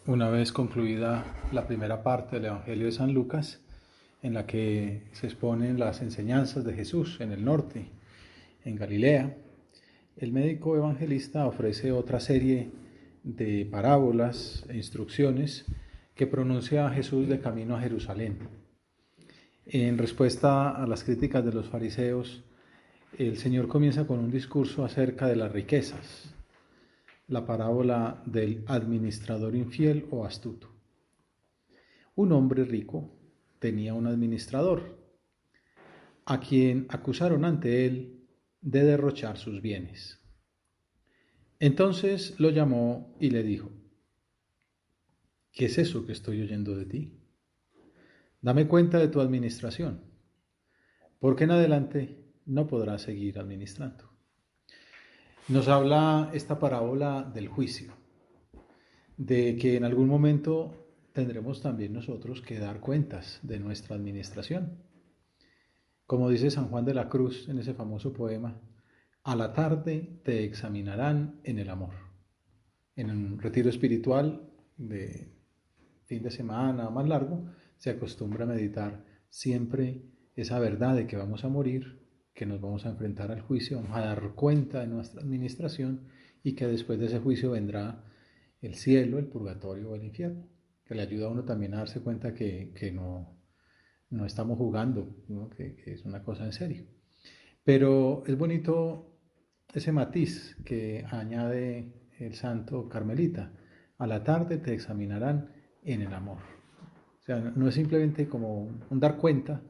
Una vez concluida la primera parte del Evangelio de San Lucas, en la que se exponen las enseñanzas de Jesús en el norte, en Galilea, el médico evangelista ofrece otra serie de parábolas e instrucciones que pronuncia Jesús de camino a Jerusalén. En respuesta a las críticas de los fariseos, el Señor comienza con un discurso acerca de las riquezas, la parábola del administrador infiel o astuto. Un hombre rico tenía un administrador, a quien acusaron ante él de derrochar sus bienes. Entonces lo llamó y le dijo: ¿qué es eso que estoy oyendo de ti? Dame cuenta de tu administración, porque en adelante no podrás seguir administrando. Nos habla esta parábola del juicio, de que en algún momento tendremos también nosotros que dar cuentas de nuestra administración. Como dice San Juan de la Cruz en ese famoso poema, a la tarde te examinarán en el amor. En un retiro espiritual de fin de semana más largo, se acostumbra a meditar siempre esa verdad de que vamos a morir, que nos vamos a enfrentar al juicio, vamos a dar cuenta de nuestra administración y que después de ese juicio vendrá el cielo, el purgatorio o el infierno, que le ayuda a uno también a darse cuenta que no estamos jugando, ¿no? Que es una cosa en serio. Pero es bonito ese matiz que añade el santo carmelita: a la tarde te examinarán en el amor. O sea, no es simplemente como un dar cuenta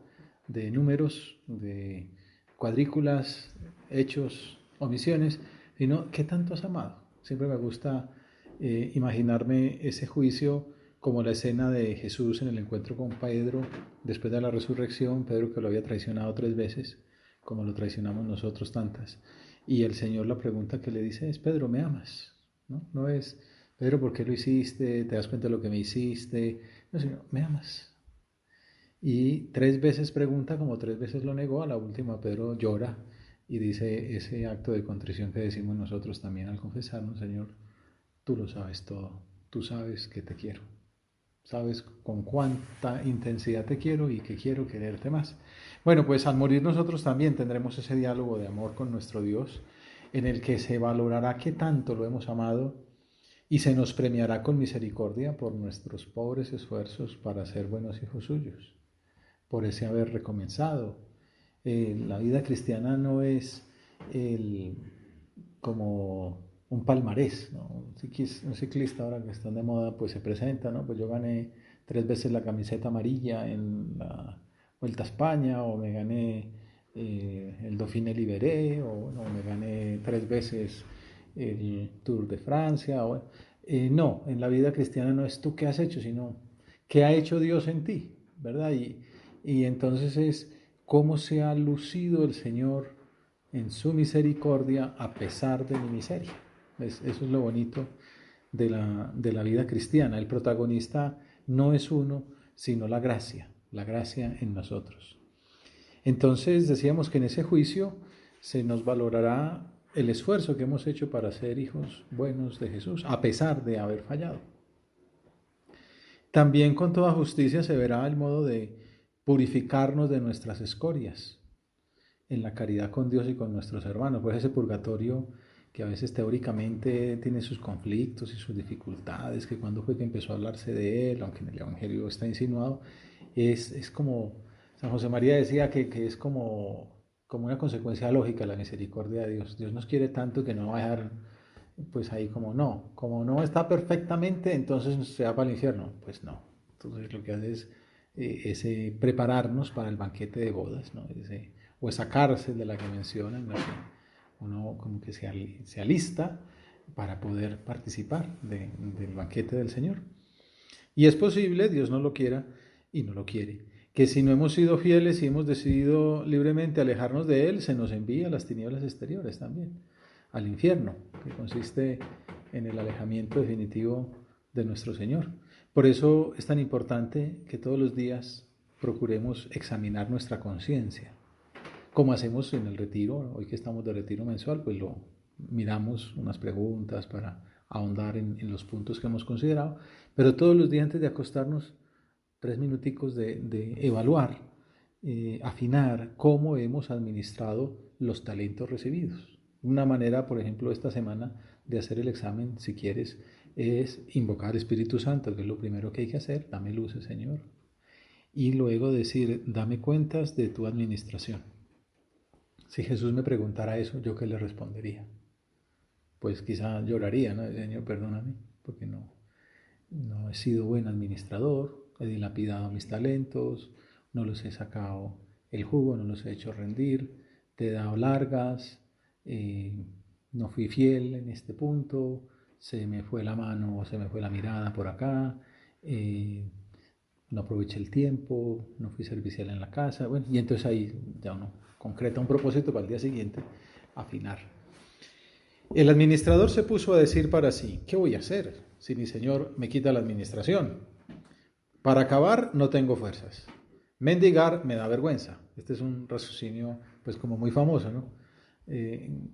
de números, de cuadrículas, hechos, omisiones, sino qué tanto has amado. Siempre me gusta imaginarme ese juicio como la escena de Jesús en el encuentro con Pedro después de la resurrección, Pedro que lo había traicionado 3 veces, como lo traicionamos nosotros tantas. Y el Señor, la pregunta que le dice es: Pedro, ¿me amas? No es: Pedro, ¿por qué lo hiciste? ¿Te das cuenta de lo que me hiciste? No, sino: ¿me amas? Y 3 veces pregunta, como 3 veces lo negó. A la última Pedro llora y dice ese acto de contrición que decimos nosotros también al confesarnos: Señor, tú lo sabes todo, tú sabes que te quiero, sabes con cuánta intensidad te quiero y que quiero quererte más. Bueno, pues al morir nosotros también tendremos ese diálogo de amor con nuestro Dios, en el que se valorará qué tanto lo hemos amado y se nos premiará con misericordia por nuestros pobres esfuerzos para ser buenos hijos suyos, por ese haber recomenzado. La vida cristiana no es el, como un palmarés, ¿no? Un ciclista ahora que están de moda pues se presenta, ¿no? Pues yo gané 3 veces la camiseta amarilla en la Vuelta a España, o me gané el Dauphiné Libéré, o no, me gané 3 veces el Tour de Francia. No, en la vida cristiana no es tú qué has hecho, sino qué ha hecho Dios en ti, ¿verdad? Y entonces es cómo se ha lucido el Señor en su misericordia a pesar de mi miseria. Eso es lo bonito de la vida cristiana. El protagonista no es uno, sino la gracia en nosotros. Entonces decíamos que en ese juicio se nos valorará el esfuerzo que hemos hecho para ser hijos buenos de Jesús, a pesar de haber fallado. También con toda justicia se verá el modo de purificarnos de nuestras escorias en la caridad con Dios y con nuestros hermanos. Pues ese purgatorio que a veces teóricamente tiene sus conflictos y sus dificultades, que cuando fue que empezó a hablarse de él, aunque en el Evangelio está insinuado, es como, San José María decía que es como una consecuencia lógica de la misericordia de Dios. Dios nos quiere tanto que no va a dejar pues ahí como no está perfectamente, entonces se va para el infierno. Pues no. Entonces lo que hace es prepararnos para el banquete de bodas, ¿no? O esa cárcel de la que mencionan, en la que uno como que se alista para poder participar del banquete del Señor. Y es posible, Dios no lo quiera y no lo quiere, que si no hemos sido fieles y hemos decidido libremente alejarnos de Él, se nos envía a las tinieblas exteriores también, al infierno, que consiste en el alejamiento definitivo de nuestro Señor. Por eso es tan importante que todos los días procuremos examinar nuestra conciencia, como hacemos en el retiro. Hoy que estamos de retiro mensual, pues lo miramos unas preguntas para ahondar en los puntos que hemos considerado, pero todos los días antes de acostarnos, 3 minuticos de evaluar, afinar cómo hemos administrado los talentos recibidos. Una manera, por ejemplo, esta semana de hacer el examen, si quieres, es invocar Espíritu Santo, que es lo primero que hay que hacer. Dame luces, Señor. Y luego decir, dame cuentas de tu administración. Si Jesús me preguntara eso, ¿yo qué le respondería? Pues quizá lloraría, ¿no? Señor, perdóname, porque no he sido buen administrador, he dilapidado mis talentos, no los he sacado el jugo, no los he hecho rendir, te he dado largas, no fui fiel en este punto, se me fue la mano o se me fue la mirada por acá, no aproveché el tiempo, no fui servicial en la casa, bueno, y entonces ahí ya uno concreta un propósito para el día siguiente, afinar. El administrador se puso a decir para sí, ¿qué voy a hacer si mi señor me quita la administración? Para acabar no tengo fuerzas. Mendigar me da vergüenza. Este es un raciocinio pues como muy famoso, ¿no?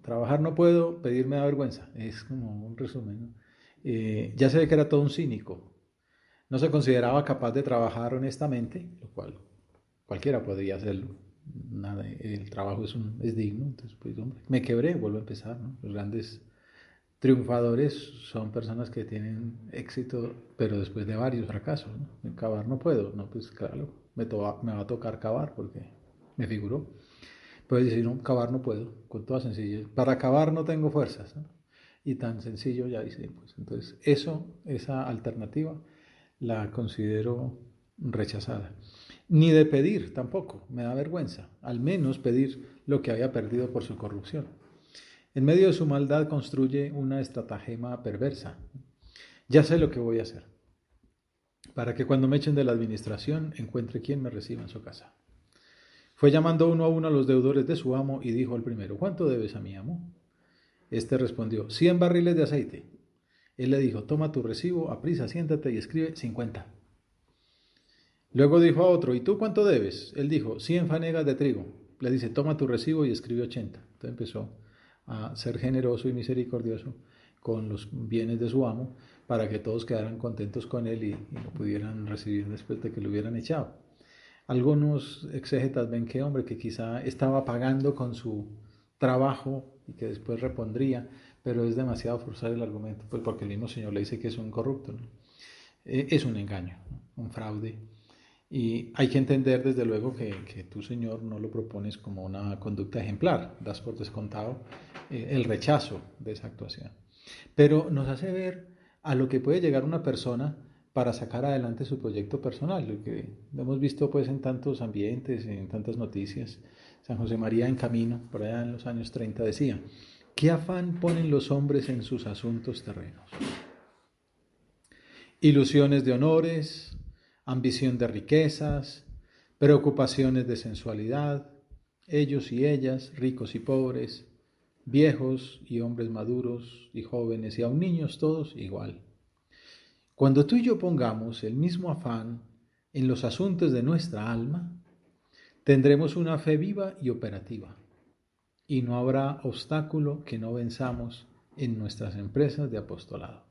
Trabajar no puedo, pedir me da vergüenza. Es como un resumen, ¿no? Ya se ve que era todo un cínico. No se consideraba capaz de trabajar honestamente, lo cual cualquiera podría hacerlo. Nada, el trabajo es digno, entonces pues hombre, me quebré, vuelvo a empezar, ¿no? Los grandes triunfadores son personas que tienen éxito, pero después de varios fracasos, ¿no? Cavar no puedo, no, pues claro, me va a tocar cavar porque me figuró. Puedes decir, no, cavar no puedo, con toda sencillez. Para cavar no tengo fuerzas, ¿no? Y tan sencillo ya dice, pues entonces esa alternativa la considero rechazada. Ni de pedir tampoco, me da vergüenza, al menos pedir lo que había perdido por su corrupción. En medio de su maldad construye una estratagema perversa. Ya sé lo que voy a hacer, para que cuando me echen de la administración encuentre quien me reciba en su casa. Fue llamando uno a uno a los deudores de su amo y dijo al primero, ¿cuánto debes a mi amo? Este respondió, 100 barriles de aceite. Él le dijo, toma tu recibo, aprisa, siéntate y escribe 50. Luego dijo a otro, ¿y tú cuánto debes? Él dijo, 100 fanegas de trigo. Le dice, toma tu recibo y escribe 80. Entonces empezó a ser generoso y misericordioso con los bienes de su amo para que todos quedaran contentos con él y lo pudieran recibir después de que lo hubieran echado. Algunos exégetas ven que, hombre, que quizá estaba pagando con su trabajo y que después repondría, pero es demasiado forzar el argumento, pues porque el mismo Señor le dice que es un corrupto, ¿no? Es un engaño, ¿no? Un fraude. Y hay que entender desde luego que tú, Señor, no lo propones como una conducta ejemplar, das por descontado el rechazo de esa actuación. Pero nos hace ver a lo que puede llegar una persona para sacar adelante su proyecto personal, lo que hemos visto pues en tantos ambientes, en tantas noticias. San José María en Camino, por allá en los años 30, decía, ¿qué afán ponen los hombres en sus asuntos terrenos? Ilusiones de honores, ambición de riquezas, preocupaciones de sensualidad, ellos y ellas, ricos y pobres, viejos y hombres maduros y jóvenes y aun niños, todos igual. Cuando tú y yo pongamos el mismo afán en los asuntos de nuestra alma, tendremos una fe viva y operativa, y no habrá obstáculo que no venzamos en nuestras empresas de apostolado.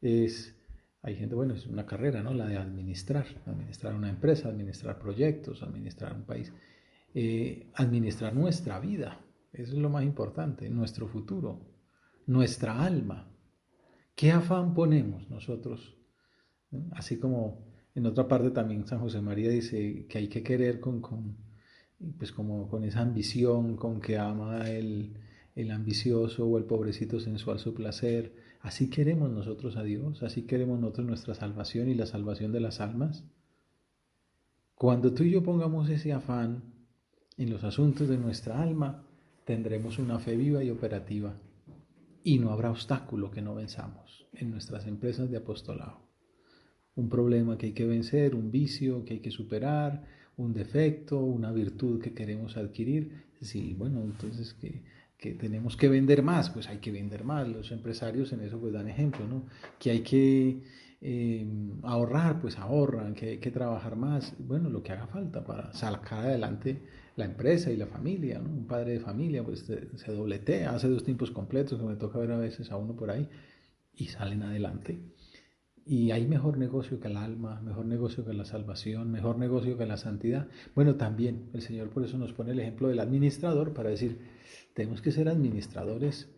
Hay gente, bueno, es una carrera, ¿no? La de administrar una empresa, administrar proyectos, administrar un país, administrar nuestra vida, eso es lo más importante, nuestro futuro, nuestra alma. ¿Qué afán ponemos nosotros? Así como en otra parte también San José María dice que hay que querer pues como con esa ambición con que ama el ambicioso o el pobrecito sensual su placer. Así queremos nosotros a Dios, así queremos nosotros nuestra salvación y la salvación de las almas. Cuando tú y yo pongamos ese afán en los asuntos de nuestra alma, tendremos una fe viva y operativa y no habrá obstáculo que no venzamos en nuestras empresas de apostolado. Un problema que hay que vencer, un vicio que hay que superar, un defecto, una virtud que queremos adquirir. Sí, bueno, entonces que tenemos que vender más, pues hay que vender más. Los empresarios en eso pues dan ejemplo, ¿no? Que hay que ahorrar, pues ahorran, que hay que trabajar más. Bueno, lo que haga falta para sacar adelante la empresa y la familia, ¿no? Un padre de familia pues se dobletea, hace 2 tiempos completos, que me toca ver a veces a uno por ahí, y salen adelante. Y hay mejor negocio que el alma, mejor negocio que la salvación, mejor negocio que la santidad. Bueno, también el Señor por eso nos pone el ejemplo del administrador para decir, tenemos que ser administradores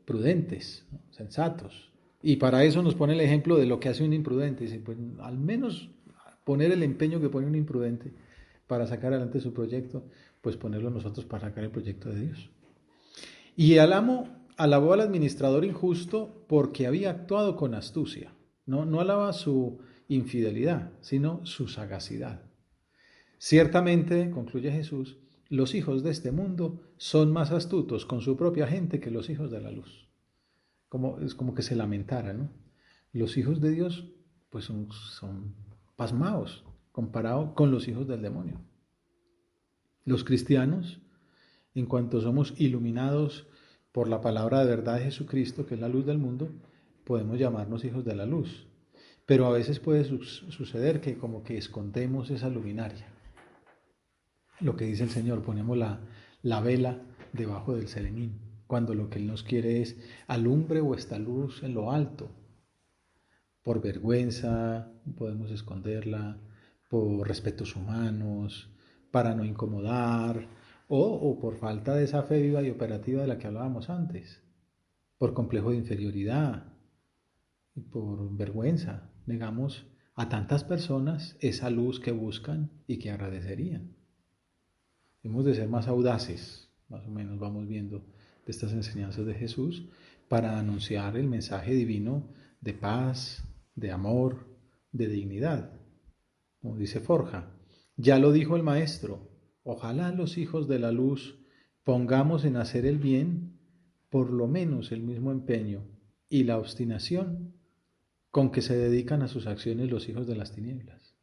prudentes, ¿no? Sensatos. Y para eso nos pone el ejemplo de lo que hace un imprudente. Dice, pues al menos poner el empeño que pone un imprudente para sacar adelante su proyecto, pues ponerlo nosotros para sacar el proyecto de Dios. Y el amo alabó al administrador injusto porque había actuado con astucia. No alaba su infidelidad, sino su sagacidad. Ciertamente, concluye Jesús, los hijos de este mundo son más astutos con su propia gente que los hijos de la luz. Es como que se lamentara, ¿no? Los hijos de Dios, pues son pasmaos comparado con los hijos del demonio. Los cristianos, en cuanto somos iluminados por la palabra de verdad de Jesucristo, que es la luz del mundo, podemos llamarnos hijos de la luz. Pero a veces puede suceder que como que escondemos esa luminaria. Lo que dice el Señor, ponemos la vela debajo del celemín, cuando lo que Él nos quiere es alumbre vuestra luz en lo alto. Por vergüenza podemos esconderla, por respetos humanos, para no incomodar, o por falta de esa fe viva y operativa de la que hablábamos antes, por complejo de inferioridad y por vergüenza. Negamos a tantas personas esa luz que buscan y que agradecerían. Hemos de ser más audaces, más o menos vamos viendo de estas enseñanzas de Jesús, para anunciar el mensaje divino de paz, de amor, de dignidad. Como dice Forja, ya lo dijo el Maestro, ojalá los hijos de la luz pongamos en hacer el bien por lo menos el mismo empeño y la obstinación con que se dedican a sus acciones los hijos de las tinieblas.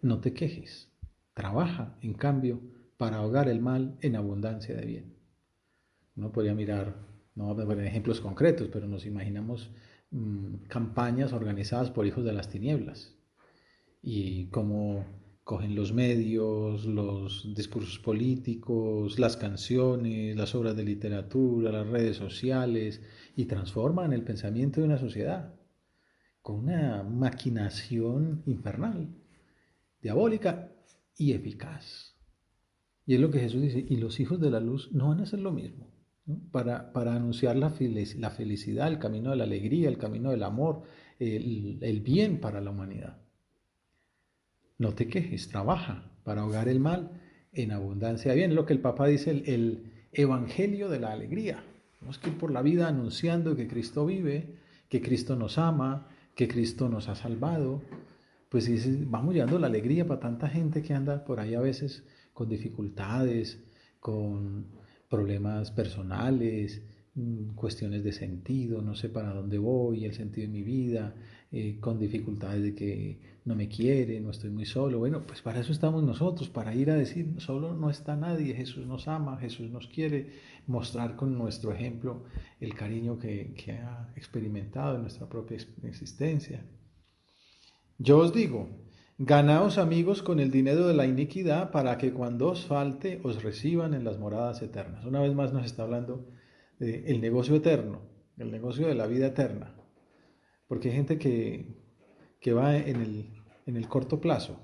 No te quejes, trabaja, en cambio, para ahogar el mal en abundancia de bien. Uno podría mirar, no vamos a ver ejemplos concretos, pero nos imaginamos campañas organizadas por hijos de las tinieblas y cómo cogen los medios, los discursos políticos, las canciones, las obras de literatura, las redes sociales y transforman el pensamiento de una sociedad con una maquinación infernal, diabólica y eficaz. Y es lo que Jesús dice, y los hijos de la luz no van a hacer lo mismo, ¿no? Para anunciar la felicidad, el camino de la alegría, el camino del amor, el bien para la humanidad. No te quejes, trabaja para ahogar el mal en abundancia de bien. Es lo que el Papa dice, el evangelio de la alegría. Tenemos que ir por la vida anunciando que Cristo vive, que Cristo nos ama, que Cristo nos ha salvado. Pues vamos llevando la alegría para tanta gente que anda por ahí a veces con dificultades, con problemas personales, cuestiones de sentido, no sé para dónde voy, el sentido de mi vida, con dificultades de que no me quiere, no estoy muy solo. Bueno, pues para eso estamos nosotros, para ir a decir, solo no está nadie, Jesús nos ama, Jesús nos quiere, mostrar con nuestro ejemplo el cariño que ha experimentado en nuestra propia existencia. Yo os digo, ganaos amigos con el dinero de la iniquidad para que cuando os falte os reciban en las moradas eternas. Una vez más nos está hablando del negocio eterno, el negocio de la vida eterna. Porque hay gente que va en el corto plazo.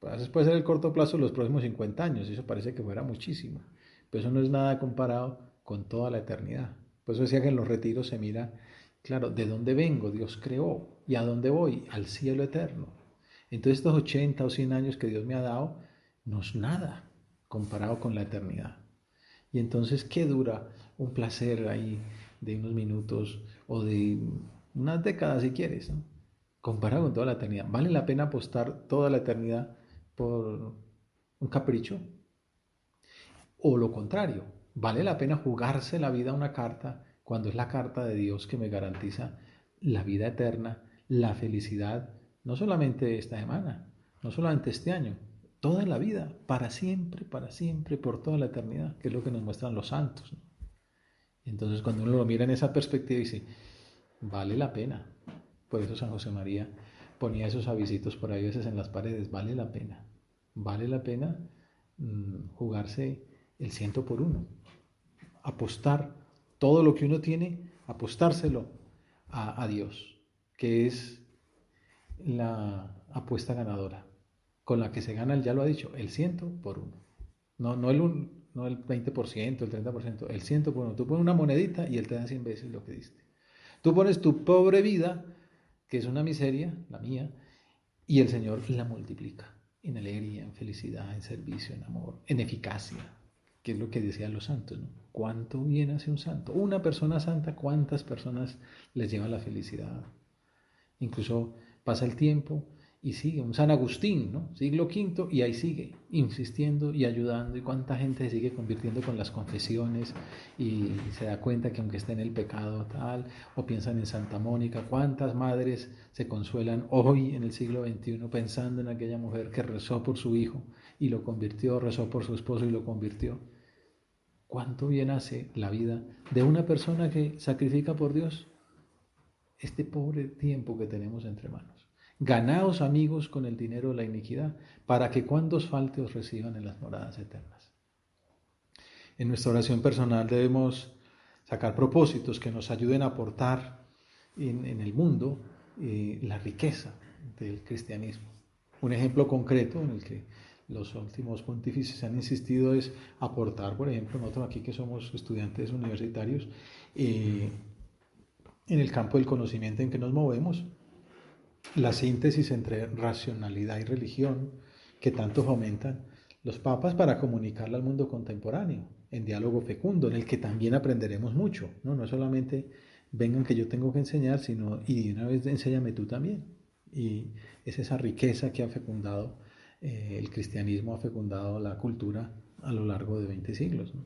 A veces puede ser el corto plazo los próximos 50 años, y eso parece que fuera muchísimo. Pero eso no es nada comparado con toda la eternidad. Por eso decía que en los retiros se mira, claro, ¿de dónde vengo? Dios creó. ¿Y a dónde voy? Al cielo eterno. Entonces estos 80 o 100 años que Dios me ha dado no es nada comparado con la eternidad. Y entonces, ¿qué dura un placer ahí de unos minutos o de unas décadas si quieres, ¿no? Comparado con toda la eternidad? ¿Vale la pena apostar toda la eternidad por un capricho? O lo contrario, ¿vale la pena jugarse la vida a una carta cuando es la carta de Dios que me garantiza la vida eterna, la felicidad, no solamente esta semana, no solamente este año, toda la vida, para siempre, por toda la eternidad, que es lo que nos muestran los santos, ¿no? Entonces cuando uno lo mira en esa perspectiva dice, vale la pena. Por eso San José María ponía esos avisitos por ahí a veces en las paredes, vale la pena jugarse el 100 por 1, apostar todo lo que uno tiene, apostárselo a Dios, que es la apuesta ganadora, con la que se gana, ya lo ha dicho, el 100 por 1. No el 20%, el 30%, el 100 por 1. Tú pones una monedita y él te da 100 veces lo que diste. Tú pones tu pobre vida, que es una miseria, la mía, y el Señor la multiplica en alegría, en felicidad, en servicio, en amor, en eficacia, que es lo que decían los santos, ¿no? ¿Cuánto bien hace un santo? Una persona santa, ¿cuántas personas les lleva la felicidad? Incluso pasa el tiempo y sigue, un San Agustín, ¿no? Siglo V, y ahí sigue, insistiendo y ayudando, y cuánta gente se sigue convirtiendo con las confesiones y se da cuenta que aunque esté en el pecado tal, o piensan en Santa Mónica, cuántas madres se consuelan hoy en el siglo XXI pensando en aquella mujer que rezó por su hijo y lo convirtió, rezó por su esposo y lo convirtió. ¿Cuánto bien hace la vida de una persona que sacrifica por Dios este pobre tiempo que tenemos entre manos? Ganaos, amigos, con el dinero de la iniquidad, para que cuando os falte os reciban en las moradas eternas. En nuestra oración personal debemos sacar propósitos que nos ayuden a aportar en el mundo la riqueza del cristianismo. Un ejemplo concreto en el que los últimos pontífices han insistido es aportar, por ejemplo, nosotros aquí que somos estudiantes universitarios, en el campo del conocimiento en que nos movemos, la síntesis entre racionalidad y religión que tanto fomentan los papas para comunicarla al mundo contemporáneo, en diálogo fecundo, en el que también aprenderemos mucho, ¿no? No solamente vengan que yo tengo que enseñar, sino y de una vez enséñame tú también. Y es esa riqueza que ha fecundado el cristianismo, ha fecundado la cultura a lo largo de 20 siglos, ¿no?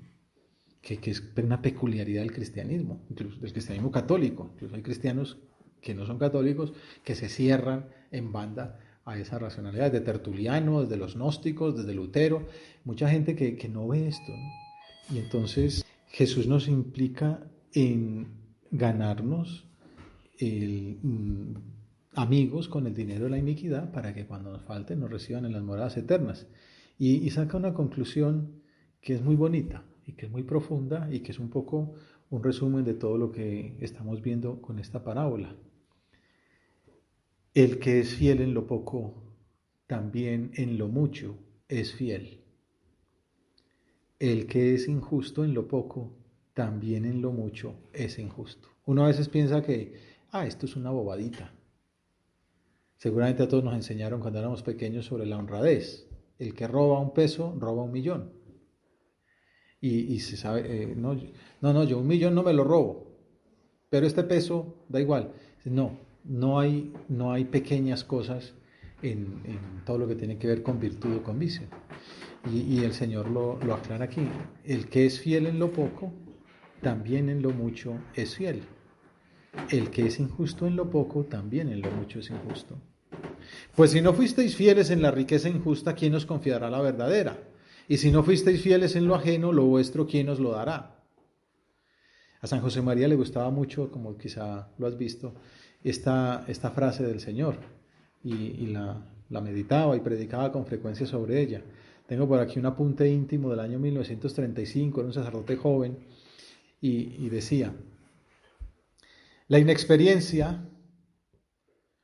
Que es una peculiaridad del cristianismo, incluso del cristianismo católico. Incluso hay cristianos que no son católicos que se cierran en banda a esa racionalidad, desde Tertuliano, desde los gnósticos, desde Lutero, mucha gente que no ve esto, ¿no? Y entonces Jesús nos implica en ganarnos el, amigos con el dinero de la iniquidad para que cuando nos falte nos reciban en las moradas eternas. Y saca una conclusión que es muy bonita y que es muy profunda y que es un poco un resumen de todo lo que estamos viendo con esta parábola. El que es fiel en lo poco, también en lo mucho es fiel. El que es injusto en lo poco, también en lo mucho es injusto. Uno a veces piensa que, esto es una bobadita. Seguramente a todos nos enseñaron cuando éramos pequeños sobre la honradez. El que roba un peso, roba 1.000.000. Y se sabe, no, yo 1.000.000 no me lo robo, pero este peso da igual. No hay pequeñas cosas en todo lo que tiene que ver con virtud o con vicio. Y el Señor lo aclara aquí. El que es fiel en lo poco, también en lo mucho es fiel. El que es injusto en lo poco, también en lo mucho es injusto. Pues si no fuisteis fieles en la riqueza injusta, ¿quién os confiará la verdadera? Y si no fuisteis fieles en lo ajeno, lo vuestro, ¿quién os lo dará? A San José María le gustaba mucho, como quizá lo has visto, esta frase del Señor y la meditaba y predicaba con frecuencia sobre ella. Tengo por aquí un apunte íntimo del año 1935, era un sacerdote joven, y decía, la inexperiencia,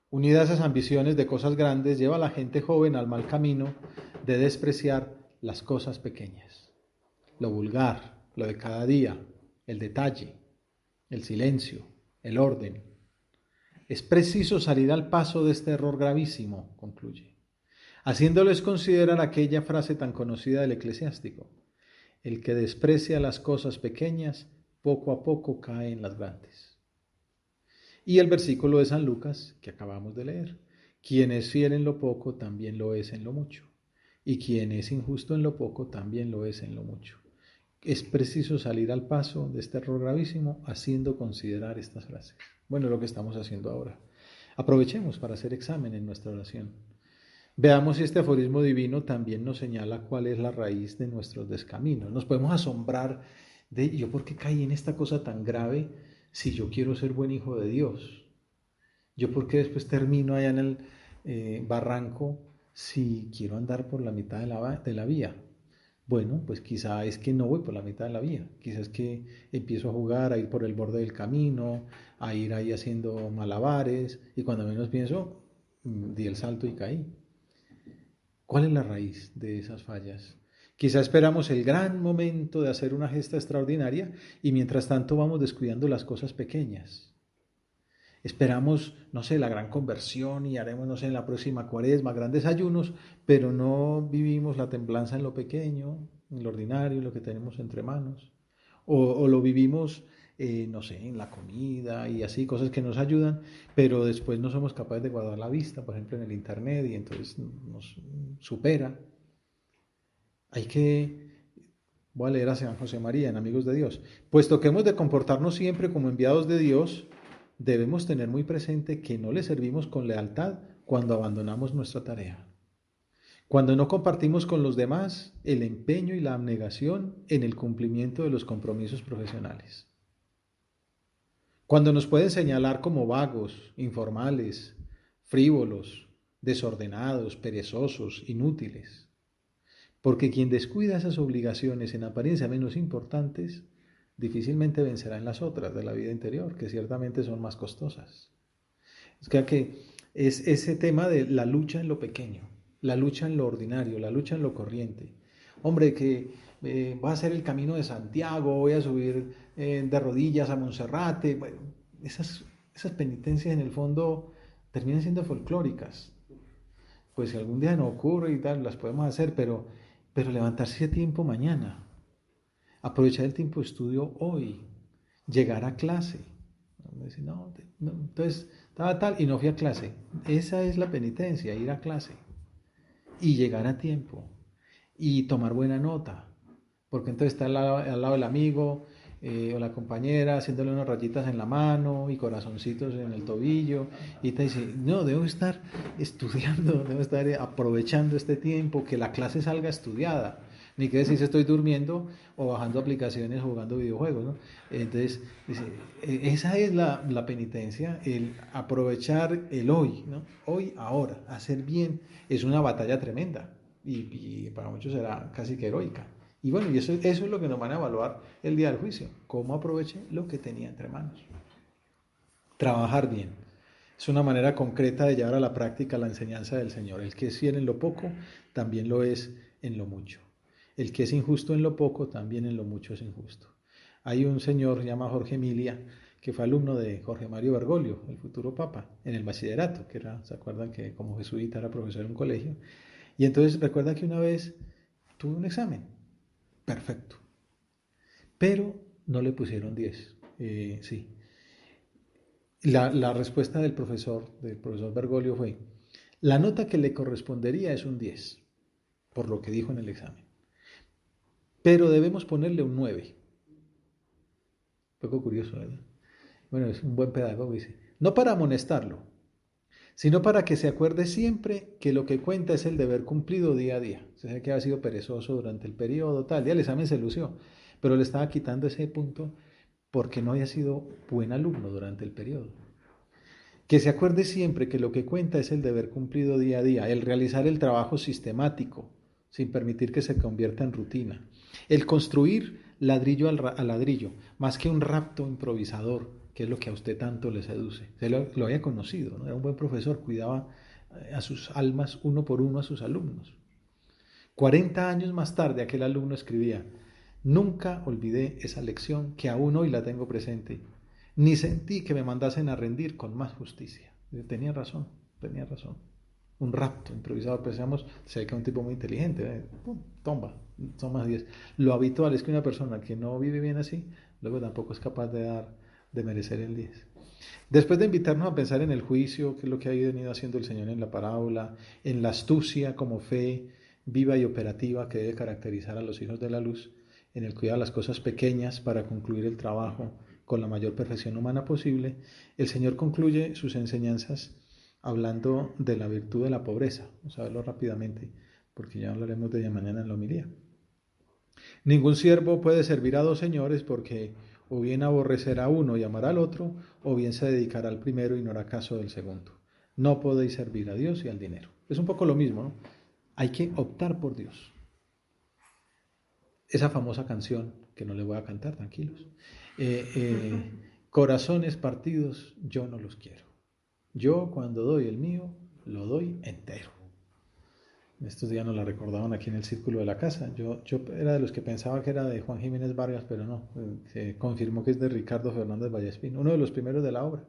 unida a esas ambiciones de cosas grandes, lleva a la gente joven al mal camino de despreciar las cosas pequeñas, lo vulgar, lo de cada día, el detalle, el silencio, el orden. Es preciso salir al paso de este error gravísimo, concluye, haciéndoles considerar aquella frase tan conocida del eclesiástico: el que desprecia las cosas pequeñas, poco a poco cae en las grandes. Y el versículo de San Lucas que acabamos de leer: quien es fiel en lo poco, también lo es en lo mucho. Y quien es injusto en lo poco, también lo es en lo mucho. Es preciso salir al paso de este error gravísimo haciendo considerar estas frases. Bueno, lo que estamos haciendo ahora. Aprovechemos para hacer examen en nuestra oración. Veamos si este aforismo divino también nos señala cuál es la raíz de nuestros descaminos. Nos podemos asombrar de yo por qué caí en esta cosa tan grave si yo quiero ser buen hijo de Dios. Yo por qué después termino allá en el barranco si quiero andar por la mitad de la vía. Bueno, pues quizá es que no voy por la mitad de la vía, quizás es que empiezo a jugar, a ir por el borde del camino, a ir ahí haciendo malabares y cuando menos pienso, di el salto y caí. ¿Cuál es la raíz de esas fallas? Quizá esperamos el gran momento de hacer una gesta extraordinaria y mientras tanto vamos descuidando las cosas pequeñas. Esperamos, no sé, la gran conversión y haremos, no sé, en la próxima cuaresma grandes ayunos, pero no vivimos la templanza en lo pequeño, en lo ordinario, en lo que tenemos entre manos. O lo vivimos, no sé, en la comida y así, cosas que nos ayudan, pero después no somos capaces de guardar la vista, por ejemplo, en el Internet, y entonces nos supera. Hay que, voy a leer a San José María en Amigos de Dios. Puesto que hemos de comportarnos siempre como enviados de Dios, debemos tener muy presente que no le servimos con lealtad cuando abandonamos nuestra tarea. Cuando no compartimos con los demás el empeño y la abnegación en el cumplimiento de los compromisos profesionales. Cuando nos pueden señalar como vagos, informales, frívolos, desordenados, perezosos, inútiles. Porque quien descuida esas obligaciones en apariencia menos importantes, difícilmente vencerá en las otras de la vida interior, que ciertamente son más costosas. Es que es ese tema de la lucha en lo pequeño, la lucha en lo ordinario, la lucha en lo corriente. Hombre, que voy a hacer el camino de Santiago, voy a subir de rodillas a Monserrate. Bueno, esas penitencias en el fondo terminan siendo folclóricas. Pues si algún día no ocurre y tal, las podemos hacer, pero levantarse a tiempo mañana, aprovechar el tiempo de estudio hoy, llegar a clase. No, entonces estaba tal y no fui a clase. Esa es la penitencia, ir a clase y llegar a tiempo y tomar buena nota, porque entonces está al lado del amigo o la compañera haciéndole unas rayitas en la mano y corazoncitos en el tobillo y te dice, no, debo estar estudiando, debo estar aprovechando este tiempo, que la clase salga estudiada, ni que decir si estoy durmiendo o bajando aplicaciones o jugando videojuegos, ¿no? Entonces, dice, esa es la penitencia, el aprovechar el hoy, ¿no? Hoy, ahora, hacer bien, es una batalla tremenda y para muchos será casi que heroica. Y bueno, y eso es lo que nos van a evaluar el día del juicio, cómo aproveche lo que tenía entre manos. Trabajar bien. Es una manera concreta de llevar a la práctica la enseñanza del Señor. El que es fiel en lo poco, también lo es en lo mucho. El que es injusto en lo poco, también en lo mucho es injusto. Hay un señor llamado Jorge Emilia, que fue alumno de Jorge Mario Bergoglio, el futuro papa, en el bachillerato, que era, ¿se acuerdan que como jesuita era profesor en un colegio? Y entonces recuerda que una vez tuve un examen, perfecto, pero no le pusieron 10. Sí. La respuesta del profesor Bergoglio fue, la nota que le correspondería es un 10, por lo que dijo en el examen, pero debemos ponerle un 9. Un poco curioso, ¿verdad? Bueno, es un buen pedagogo, dice. No para amonestarlo, sino para que se acuerde siempre que lo que cuenta es el deber cumplido día a día. Se sabe que había sido perezoso durante el periodo, tal, ya el examen se lució, pero le estaba quitando ese punto porque no había sido buen alumno durante el periodo. Que se acuerde siempre que lo que cuenta es el deber cumplido día a día, el realizar el trabajo sistemático, sin permitir que se convierta en rutina, el construir ladrillo a ladrillo, más que un rapto improvisador, que es lo que a usted tanto le seduce. Se lo había conocido, ¿no? Era un buen profesor, cuidaba a sus almas uno por uno a sus alumnos. 40 años más tarde aquel alumno escribía, nunca olvidé esa lección que aún hoy la tengo presente, ni sentí que me mandasen a rendir con más justicia. Tenía razón, tenía razón. Un rapto improvisado, pensamos, se ve que es un tipo muy inteligente, pum, tomba, son más 10. Lo habitual es que una persona que no vive bien así, luego tampoco es capaz de merecer el 10. Después de invitarnos a pensar en el juicio, que es lo que ha venido haciendo el Señor en la parábola, en la astucia como fe viva y operativa que debe caracterizar a los hijos de la luz, en el cuidado de las cosas pequeñas para concluir el trabajo con la mayor perfección humana posible, el Señor concluye sus enseñanzas hablando de la virtud de la pobreza. Vamos a verlo rápidamente, porque ya hablaremos de ella mañana en la homilía. Ningún siervo puede servir a dos señores porque o bien aborrecerá a uno y amará al otro, o bien se dedicará al primero y no hará caso del segundo. No podéis servir a Dios y al dinero. Es un poco lo mismo, ¿no? Hay que optar por Dios. esa famosa canción que no le voy a cantar, tranquilos. Corazones partidos, yo no los quiero. Yo cuando doy el mío, lo doy entero. Estos días nos la recordaban aquí en el círculo de la casa. Yo era de los que pensaba que era de Juan Jiménez Vargas, pero no. Se confirmó que es de Ricardo Fernández Vallespín, uno de los primeros de la obra,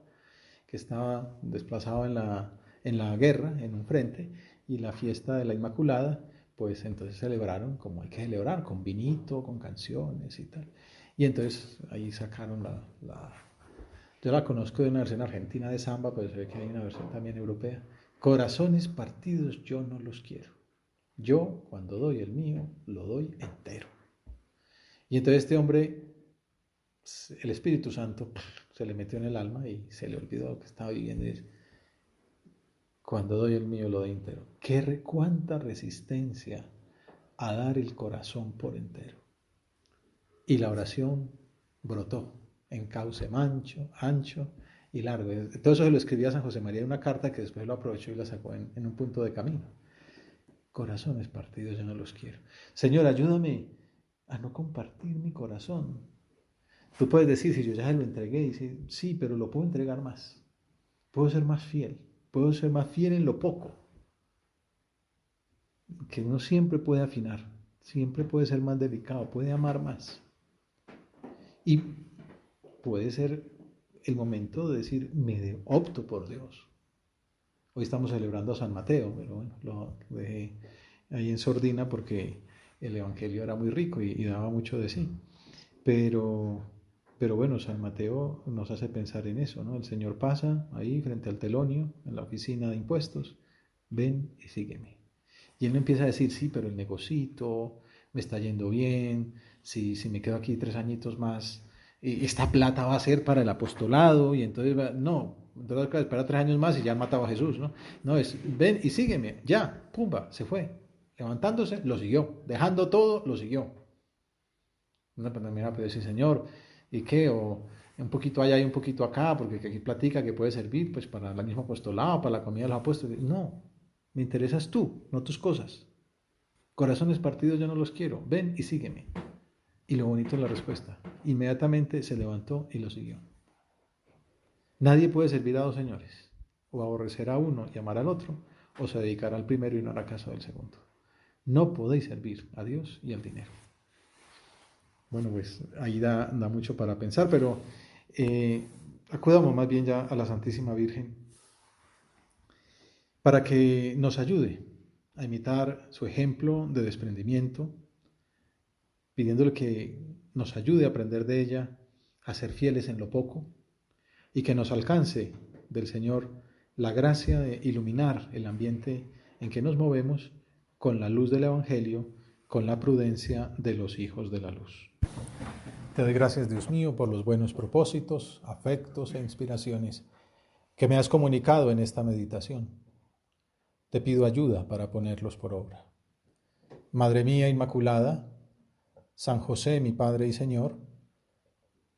que estaba desplazado en la guerra, en un frente, y la fiesta de la Inmaculada, pues entonces celebraron como hay que celebrar, con vinito, con canciones y tal. Y entonces ahí sacaron yo la conozco de una versión argentina de samba, pero se ve que hay una versión también europea. Corazones partidos yo no los quiero. Yo, cuando doy el mío, lo doy entero. Y entonces este hombre, el Espíritu Santo, se le metió en el alma y se le olvidó lo que estaba viviendo. Y dice, cuando doy el mío, lo doy entero. ¿Cuánta resistencia a dar el corazón por entero? Y la oración brotó en cauce ancho y largo. Todo eso se lo escribía a San José María en una carta que después lo aprovechó y la sacó en un punto de camino. Corazones partidos yo no los quiero. Señor, ayúdame a no compartir mi corazón. Tú puedes decir, si yo ya se lo entregué, y sí, pero lo puedo entregar más. Puedo ser más fiel. Puedo ser más fiel en lo poco. Que uno siempre puede afinar. Siempre puede ser más delicado. Puede amar más. Y puede ser el momento de decir, opto por Dios. Hoy estamos celebrando a San Mateo, pero bueno, lo dejé ahí en sordina porque el Evangelio era muy rico y daba mucho de sí. Pero bueno, San Mateo nos hace pensar en eso, ¿no? El Señor pasa ahí frente al telonio, en la oficina de impuestos, ven y sígueme. Y él me empieza a decir, sí, pero el negocito, me está yendo bien, si me quedo aquí 3 añitos más, esta plata va a ser para el apostolado, y entonces, entonces espera 3 años más y ya han matado a Jesús, ¿no? No, es, ven y sígueme, ya, pumba, se fue. Levantándose, lo siguió, dejando todo, lo siguió. Una persona puede decir, Señor, ¿y qué? O un poquito allá y un poquito acá, porque aquí platica que puede servir pues para el mismo apostolado, para la comida de los apóstoles. No, me interesas tú, no tus cosas. Corazones partidos yo no los quiero, ven y sígueme. Y lo bonito es la respuesta. Inmediatamente se levantó y lo siguió. Nadie puede servir a 2 señores, o aborrecer a uno y amar al otro, o se dedicará al primero y no hará caso del segundo. No podéis servir a Dios y al dinero. Bueno, pues ahí da mucho para pensar, pero acudamos más bien ya a la Santísima Virgen para que nos ayude a imitar su ejemplo de desprendimiento, pidiéndole que nos ayude a aprender de ella, a ser fieles en lo poco y que nos alcance del Señor la gracia de iluminar el ambiente en que nos movemos con la luz del Evangelio, con la prudencia de los hijos de la luz. Te doy gracias, Dios mío, por los buenos propósitos, afectos e inspiraciones que me has comunicado en esta meditación. Te pido ayuda para ponerlos por obra. Madre mía Inmaculada, San José, mi Padre y Señor,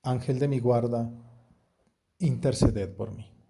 Ángel de mi guarda, interceded por mí.